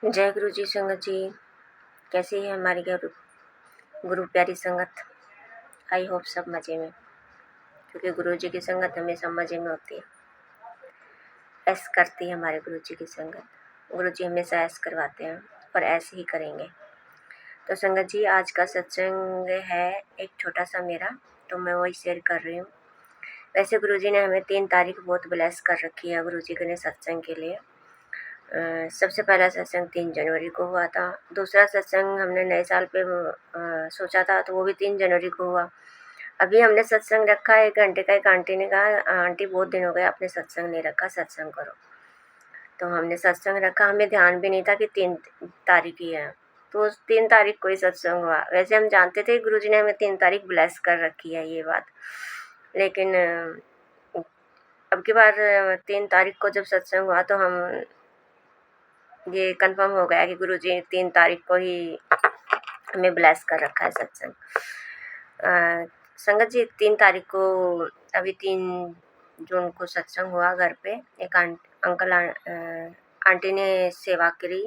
जय गुरु जी संगत जी। कैसी है हमारी गुरु प्यारी संगत। आई होप सब मज़े में, क्योंकि गुरु जी की संगत हमेशा मज़े में होती है। ऐस करती है हमारे गुरु जी की संगत। गुरु जी हमेशा ऐस करवाते हैं और ऐसे ही करेंगे। तो संगत जी, आज का सत्संग है एक छोटा सा मेरा, तो मैं वही शेयर कर रही हूँ। वैसे गुरु जी ने हमें 3 तारीख बहुत ब्लेस कर रखी है गुरु जी के ने सत्संग के लिए। सबसे पहला सत्संग 3 जनवरी को हुआ था। दूसरा सत्संग हमने नए साल पे सोचा था, तो वो भी 3 जनवरी को हुआ। अभी हमने सत्संग रखा 1 घंटे का। एक आंटी ने कहा, आंटी बहुत दिन हो गए आपने सत्संग नहीं रखा, सत्संग करो। तो हमने सत्संग रखा। हमें ध्यान भी नहीं था कि 3 तारीख ही है, तो 3 तारीख को ही सत्संग हुआ। वैसे हम जानते थे गुरु जी ने हमें 3 तारीख ब्लेस कर रखी है, ये बात। लेकिन अब की बार 3 तारीख को जब सत्संग हुआ तो हम ये कंफर्म हो गया कि गुरु जी 3 तारीख को ही हमें ब्लेस कर रखा है सत्संग। संगत जी, 3 तारीख को, अभी 3 जून को सत्संग हुआ घर पे। एक अंकल आंटी ने सेवा करी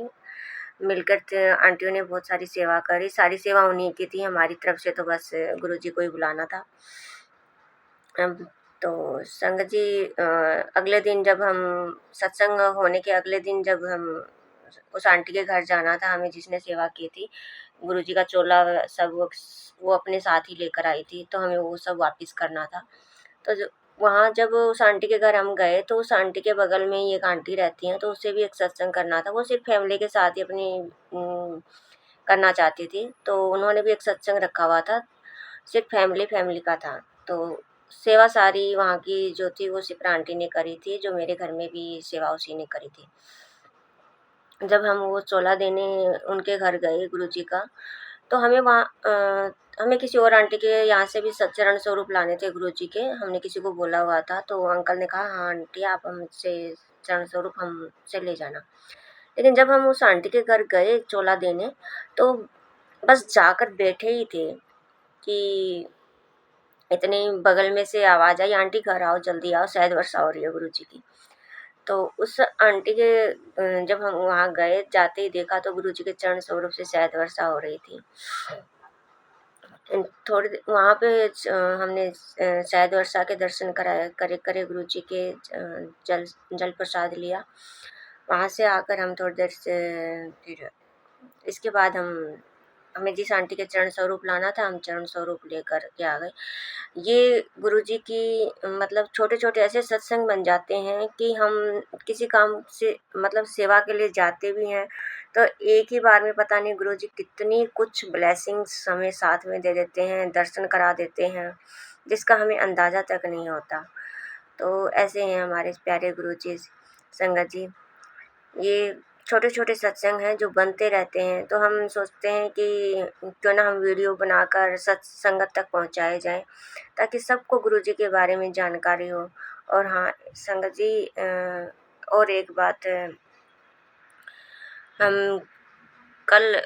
मिलकर। आंटियों ने बहुत सारी सेवा करी। सारी सेवा उन्हीं की थी, हमारी तरफ से तो बस गुरु जी को ही बुलाना था। तो संगत जी, अगले दिन जब हम सत्संग होने के अगले दिन जब हम उस आंटी के घर जाना था, हमें जिसने सेवा की थी, गुरु जी का चोला सब वो अपने साथ ही लेकर आई थी, तो हमें वो सब वापस करना था। तो वहाँ जब उस आंटी के घर हम गए, तो उस आंटी के बगल में ही एक आंटी रहती हैं, तो उससे भी एक सत्संग करना था। वो सिर्फ फैमिली के साथ ही अपनी करना चाहती थी, तो उन्होंने भी एक सत्संग रखा हुआ था, सिर्फ फैमिली का था। तो सेवा सारी वहाँ की जो थी वो सिर्फ आंटी ने करी थी, जो मेरे घर में भी सेवा उसी ने करी थी। जब हम वो चोला देने उनके घर गए गुरु जी का, तो हमें वहाँ हमें किसी और आंटी के यहाँ से भी चरण स्वरूप लाने थे गुरु जी के। हमने किसी को बोला हुआ था, तो अंकल ने कहा, हाँ आंटी, आप हमसे चरण स्वरूप हमसे ले जाना। लेकिन जब हम उस आंटी के घर गए चोला देने, तो बस जाकर बैठे ही थे कि इतनी बगल में से आवाज़ आई, आंटी घर आओ, जल्दी आओ, शायद वर्षा हो रही है गुरु जी की। तो उस आंटी के जब हम वहाँ गए, जाते ही देखा तो गुरु जी के चरण स्वरूप से शायद वर्षा हो रही थी। थोड़ी देर वहाँ पे हमने शायद वर्षा के दर्शन करे गुरु जी के जल प्रसाद लिया। वहाँ से आकर हम थोड़ी देर से फिर इसके बाद हमें जिस आंटी के चरण स्वरूप लाना था, हम चरण स्वरूप लेकर के आ गए। ये गुरु जी की मतलब छोटे-छोटे ऐसे सत्संग बन जाते हैं कि हम किसी काम से मतलब सेवा के लिए जाते भी हैं, तो एक ही बार में पता नहीं गुरु जी कितनी कुछ ब्लेसिंग्स हमें साथ में दे देते हैं, दर्शन करा देते हैं, जिसका हमें अंदाज़ा तक नहीं होता। तो ऐसे हैं हमारे प्यारे गुरु जी संगत जी। ये छोटे-छोटे सत्संग हैं जो बनते रहते हैं, तो हम सोचते हैं कि क्यों ना हम वीडियो बनाकर संगत तक पहुँचाए जाएँ, ताकि सबको गुरु जी के बारे में जानकारी हो। और हाँ संगत जी, और एक बात, हम कल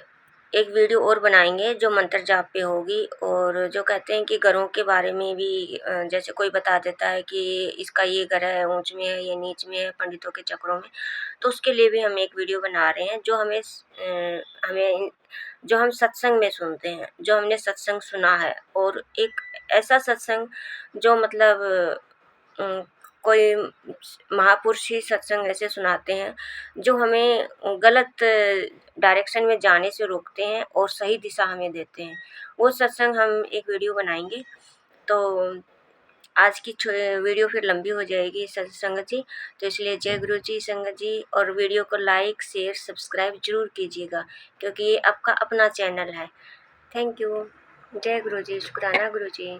एक वीडियो और बनाएंगे जो मंत्र जाप पे होगी, और जो कहते हैं कि घरों के बारे में भी, जैसे कोई बता देता है कि इसका ये घर है, ऊंच में है, ये नीच में है, पंडितों के चक्रों में, तो उसके लिए भी हम एक वीडियो बना रहे हैं, जो हमें जो हम सत्संग में सुनते हैं, जो हमने सत्संग सुना है, और एक ऐसा सत्संग जो मतलब कोई महापुरुष ही सत्संग ऐसे सुनाते हैं जो हमें गलत डायरेक्शन में जाने से रोकते हैं और सही दिशा हमें देते हैं। वो सत्संग हम एक वीडियो बनाएंगे। तो आज की वीडियो फिर लंबी हो जाएगी संगत जी, तो इसलिए जय गुरु जी संगत जी। और वीडियो को लाइक शेयर सब्सक्राइब ज़रूर कीजिएगा, क्योंकि ये आपका अपना चैनल है। Thank you. जय गुरु जी। शुक्राना गुरु जी।